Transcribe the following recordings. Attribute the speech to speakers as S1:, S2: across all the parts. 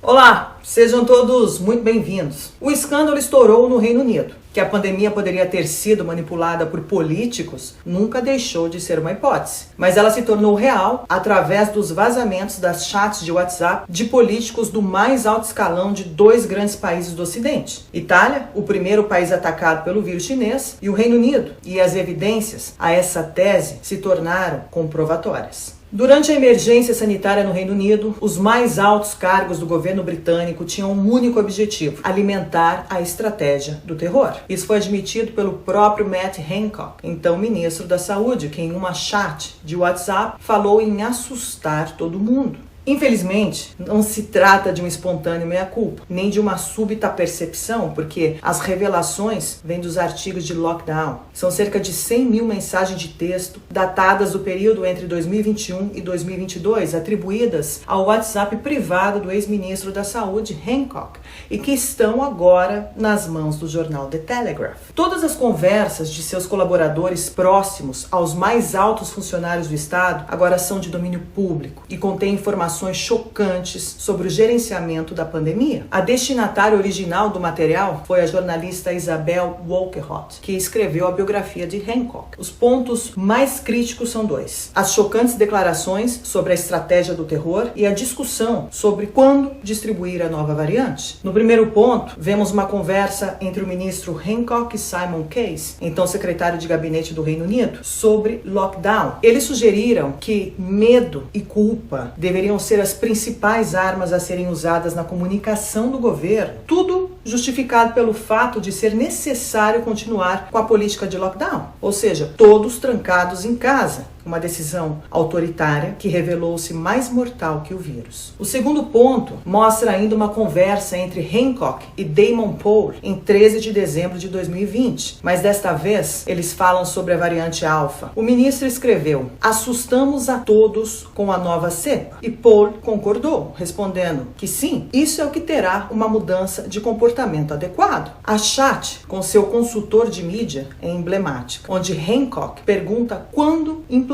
S1: Olá, sejam todos muito bem-vindos. O escândalo estourou no Reino Unido. Que a pandemia poderia ter sido manipulada por políticos nunca deixou de ser uma hipótese. Mas ela se tornou real através dos vazamentos das chats de WhatsApp de políticos do mais alto escalão de dois grandes países do Ocidente. Itália, o primeiro país atacado pelo vírus chinês, e o Reino Unido. E as evidências a essa tese se tornaram comprovatórias. Durante a emergência sanitária no Reino Unido, os mais altos cargos do governo britânico tinham um único objetivo: alimentar a estratégia do terror. Isso foi admitido pelo próprio Matt Hancock, então ministro da Saúde, que em uma chat de WhatsApp falou em assustar todo mundo. Infelizmente, não se trata de um espontâneo meia-culpa, nem de uma súbita percepção, porque as revelações vêm dos artigos de lockdown. São cerca de 100 mil mensagens de texto datadas do período entre 2021 e 2022, atribuídas ao WhatsApp privado do ex-ministro da Saúde, Hancock, e que estão agora nas mãos do jornal The Telegraph. Todas as conversas de seus colaboradores próximos aos mais altos funcionários do Estado agora são de domínio público e contêm informações chocantes sobre o gerenciamento da pandemia. A destinatária original do material foi a jornalista Isabel Wolkerhot, que escreveu a biografia de Hancock. Os pontos mais críticos são dois: as chocantes declarações sobre a estratégia do terror e a discussão sobre quando distribuir a nova variante. No primeiro ponto, vemos uma conversa entre o ministro Hancock e Simon Case, então secretário de gabinete do Reino Unido, sobre lockdown. Eles sugeriram que medo e culpa deveriam ser as principais armas a serem usadas na comunicação do governo, tudo justificado pelo fato de ser necessário continuar com a política de lockdown, ou seja, todos trancados em casa. Uma decisão autoritária que revelou-se mais mortal que o vírus. O segundo ponto mostra ainda uma conversa entre Hancock e Damon Paul em 13 de dezembro de 2020, mas desta vez eles falam sobre a variante alfa. O ministro escreveu: "Assustamos a todos com a nova cepa", e Paul concordou, respondendo que sim, isso é o que terá uma mudança de comportamento adequado. A chat com seu consultor de mídia é emblemática, onde Hancock pergunta quando implantamos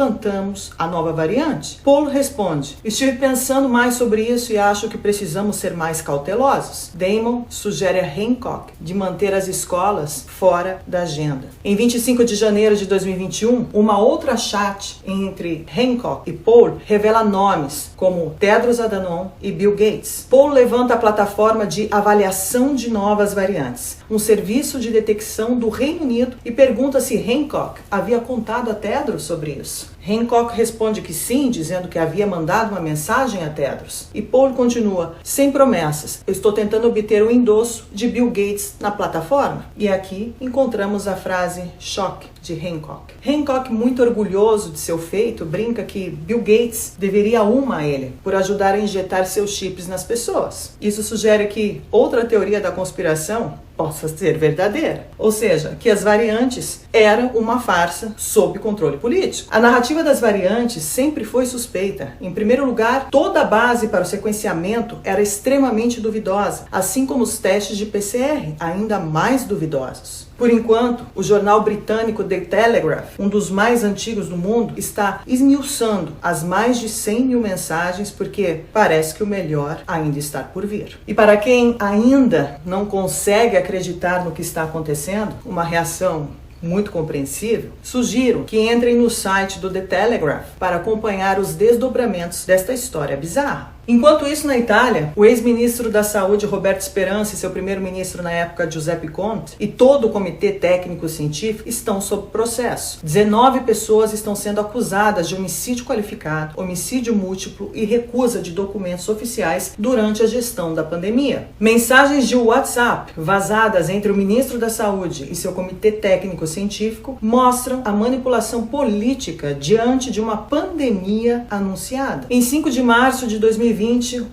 S1: a nova variante. Paul responde: "Estive pensando mais sobre isso e acho que precisamos ser mais cautelosos." Damon sugere a Hancock de manter as escolas fora da agenda. Em 25 de janeiro de 2021, uma outra chat entre Hancock e Paul revela nomes como Tedros Adhanom e Bill Gates. Paul levanta a plataforma de avaliação de novas variantes, um serviço de detecção do Reino Unido, e pergunta se Hancock havia contado a Tedros sobre isso. Hancock responde que sim, dizendo que havia mandado uma mensagem a Tedros. E Paul continua: "Sem promessas, eu estou tentando obter o endosso de Bill Gates na plataforma." E aqui encontramos a frase choque de Hancock. Hancock, muito orgulhoso de seu feito, brinca que Bill Gates deveria uma a ele por ajudar a injetar seus chips nas pessoas. Isso sugere que outra teoria da conspiração possa ser verdadeira, ou seja, que as variantes eram uma farsa sob controle político. A narrativa das variantes sempre foi suspeita. Em primeiro lugar, toda a base para o sequenciamento era extremamente duvidosa, assim como os testes de PCR, ainda mais duvidosos. Por enquanto, o jornal britânico The Telegraph, um dos mais antigos do mundo, está esmiuçando as mais de 100 mil mensagens porque parece que o melhor ainda está por vir. E para quem ainda não consegue acreditar no que está acontecendo, uma reação muito compreensível, sugiro que entrem no site do The Telegraph para acompanhar os desdobramentos desta história bizarra. Enquanto isso, na Itália, o ex-ministro da Saúde, Roberto Speranza, e seu primeiro-ministro na época, Giuseppe Conte, e todo o comitê técnico-científico estão sob processo. 19 pessoas estão sendo acusadas de homicídio qualificado, homicídio múltiplo e recusa de documentos oficiais durante a gestão da pandemia. Mensagens de WhatsApp vazadas entre o ministro da Saúde e seu comitê técnico-científico mostram a manipulação política diante de uma pandemia anunciada. Em 5 de março de 2020,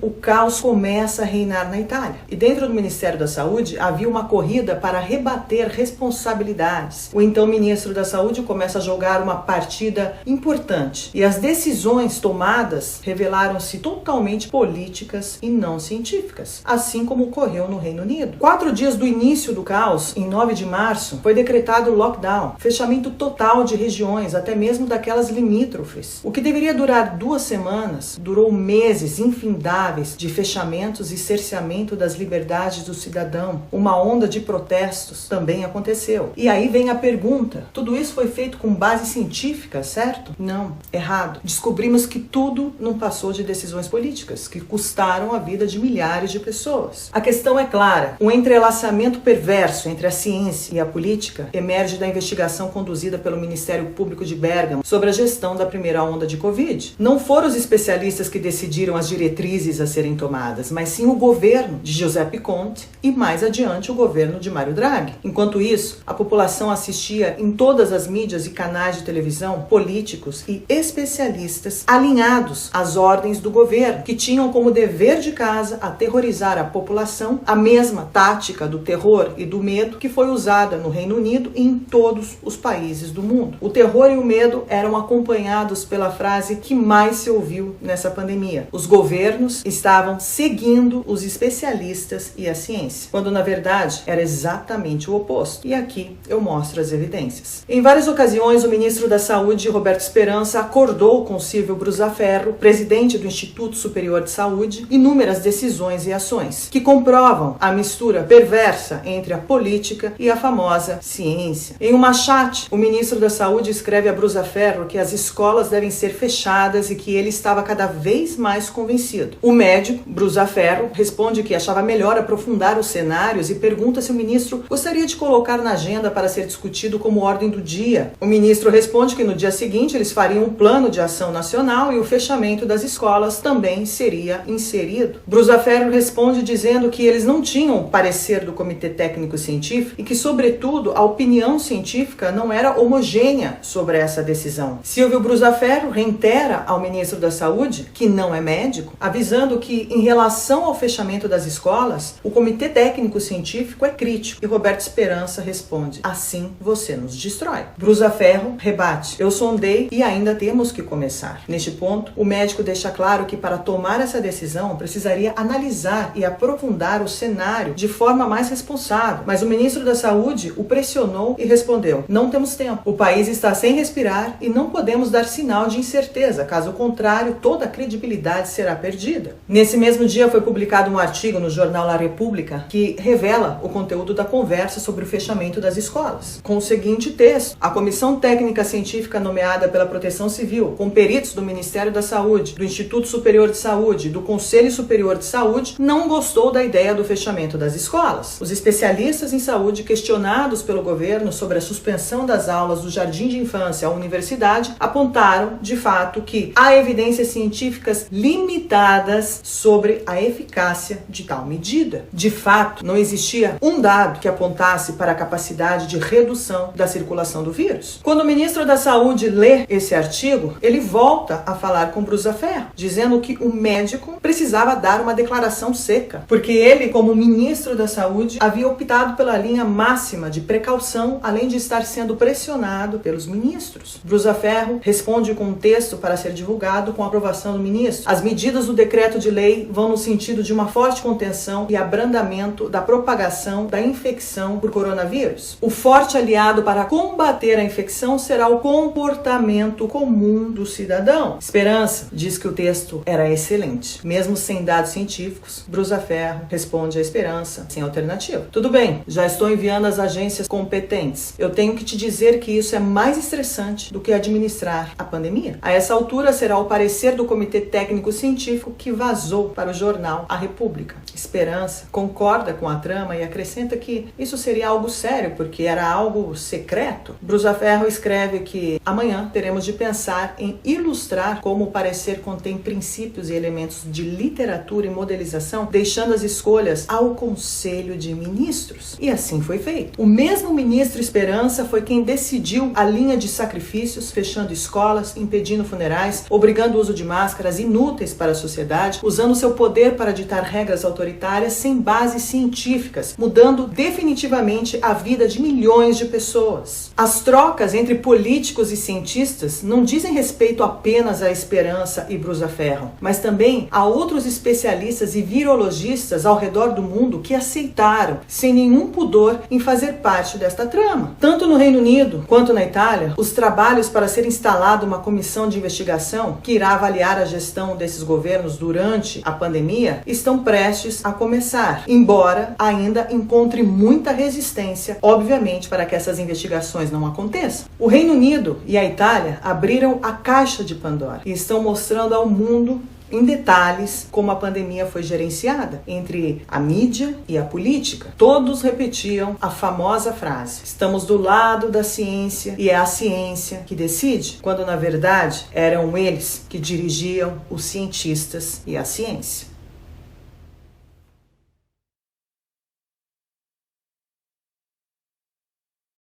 S1: o caos começa a reinar na Itália. E dentro do Ministério da Saúde havia uma corrida para rebater responsabilidades. O então ministro da Saúde começa a jogar uma partida importante. E as decisões tomadas revelaram-se totalmente políticas e não científicas, assim como ocorreu no Reino Unido. 4 dias do início do caos, em 9 de março, foi decretado lockdown, fechamento total de regiões, até mesmo daquelas limítrofes. O que deveria durar 2 semanas, durou meses, infindáveis de fechamentos e cerceamento das liberdades do cidadão, uma onda de protestos também aconteceu. E aí vem a pergunta, tudo isso foi feito com base científica, certo? Não, errado. Descobrimos que tudo não passou de decisões políticas, que custaram a vida de milhares de pessoas. A questão é clara, o entrelaçamento perverso entre a ciência e a política emerge da investigação conduzida pelo Ministério Público de Bérgamo sobre a gestão da primeira onda de Covid. Não foram os especialistas que decidiram as diretrizes a serem tomadas, mas sim o governo de Giuseppe Conte e mais adiante o governo de Mário Draghi. Enquanto isso, a população assistia em todas as mídias e canais de televisão políticos e especialistas alinhados às ordens do governo, que tinham como dever de casa aterrorizar a população, a mesma tática do terror e do medo que foi usada no Reino Unido e em todos os países do mundo. O terror e o medo eram acompanhados pela frase que mais se ouviu nessa pandemia. Os governos estavam seguindo os especialistas e a ciência, quando na verdade era exatamente o oposto. E aqui eu mostro as evidências. Em várias ocasiões, o ministro da Saúde, Roberto Esperança, acordou com Silvio Brusaferro, presidente do Instituto Superior de Saúde, inúmeras decisões e ações que comprovam a mistura perversa entre a política e a famosa ciência. Em uma chat, o ministro da Saúde escreve a Brusaferro que as escolas devem ser fechadas e que ele estava cada vez mais convencido. O médico, Brusaferro, responde que achava melhor aprofundar os cenários e pergunta se o ministro gostaria de colocar na agenda para ser discutido como ordem do dia. O ministro responde que no dia seguinte eles fariam um plano de ação nacional e o fechamento das escolas também seria inserido. Brusaferro responde dizendo que eles não tinham parecer do Comitê Técnico Científico e que, sobretudo, a opinião científica não era homogênea sobre essa decisão. Silvio Brusaferro reitera ao ministro da Saúde, que não é médico, avisando que, em relação ao fechamento das escolas, o Comitê Técnico Científico é crítico. E Roberto Esperança responde, assim você nos destrói. Brusaferro rebate, eu sondei e ainda temos que começar. Neste ponto, o médico deixa claro que para tomar essa decisão precisaria analisar e aprofundar o cenário de forma mais responsável. Mas o ministro da Saúde o pressionou e respondeu, não temos tempo. O país está sem respirar e não podemos dar sinal de incerteza. Caso contrário, toda a credibilidade será perdida. Nesse mesmo dia foi publicado um artigo no jornal La República que revela o conteúdo da conversa sobre o fechamento das escolas. Com o seguinte texto, a Comissão Técnica Científica nomeada pela Proteção Civil, com peritos do Ministério da Saúde, do Instituto Superior de Saúde, do Conselho Superior de Saúde, não gostou da ideia do fechamento das escolas. Os especialistas em saúde, questionados pelo governo sobre a suspensão das aulas do jardim de infância à universidade, apontaram, de fato, que há evidências científicas limitadas sobre a eficácia de tal medida. De fato, não existia um dado que apontasse para a capacidade de redução da circulação do vírus. Quando o ministro da Saúde lê esse artigo, ele volta a falar com Brusaferro, dizendo que o médico precisava dar uma declaração seca, porque ele, como ministro da Saúde, havia optado pela linha máxima de precaução, além de estar sendo pressionado pelos ministros. Brusaferro responde com um texto para ser divulgado com a aprovação do ministro. As medidas do decreto de lei vão no sentido de uma forte contenção e abrandamento da propagação da infecção por coronavírus. O forte aliado para combater a infecção será o comportamento comum do cidadão. Esperança diz que o texto era excelente. Mesmo sem dados científicos, Brusaferro responde à Esperança sem alternativa. Tudo bem, já estou enviando às agências competentes. Eu tenho que te dizer que isso é mais estressante do que administrar a pandemia. A essa altura será o parecer do Comitê Técnico Científico que vazou para o jornal A República. Esperança concorda com a trama e acrescenta que isso seria algo sério, porque era algo secreto. Brusaferro escreve que amanhã teremos de pensar em ilustrar como o parecer contém princípios e elementos de literatura e modelização, deixando as escolhas ao Conselho de Ministros. E assim foi feito. O mesmo ministro Esperança foi quem decidiu a linha de sacrifícios, fechando escolas, impedindo funerais, obrigando o uso de máscaras inúteis para a sociedade, usando seu poder para ditar regras autoritárias sem bases científicas, mudando definitivamente a vida de milhões de pessoas. As trocas entre políticos e cientistas não dizem respeito apenas a Esperança e Brusaferro, mas também a outros especialistas e virologistas ao redor do mundo que aceitaram, sem nenhum pudor, em fazer parte desta trama. Tanto no Reino Unido quanto na Itália, os trabalhos para ser instalada uma comissão de investigação que irá avaliar a gestão desses governos governos durante a pandemia estão prestes a começar, embora ainda encontre muita resistência, obviamente, para que essas investigações não aconteçam. O Reino Unido e a Itália abriram a caixa de Pandora e estão mostrando ao mundo em detalhes como a pandemia foi gerenciada entre a mídia e a política. Todos repetiam a famosa frase: estamos do lado da ciência e é a ciência que decide, quando na verdade eram eles que dirigiam os cientistas e a ciência.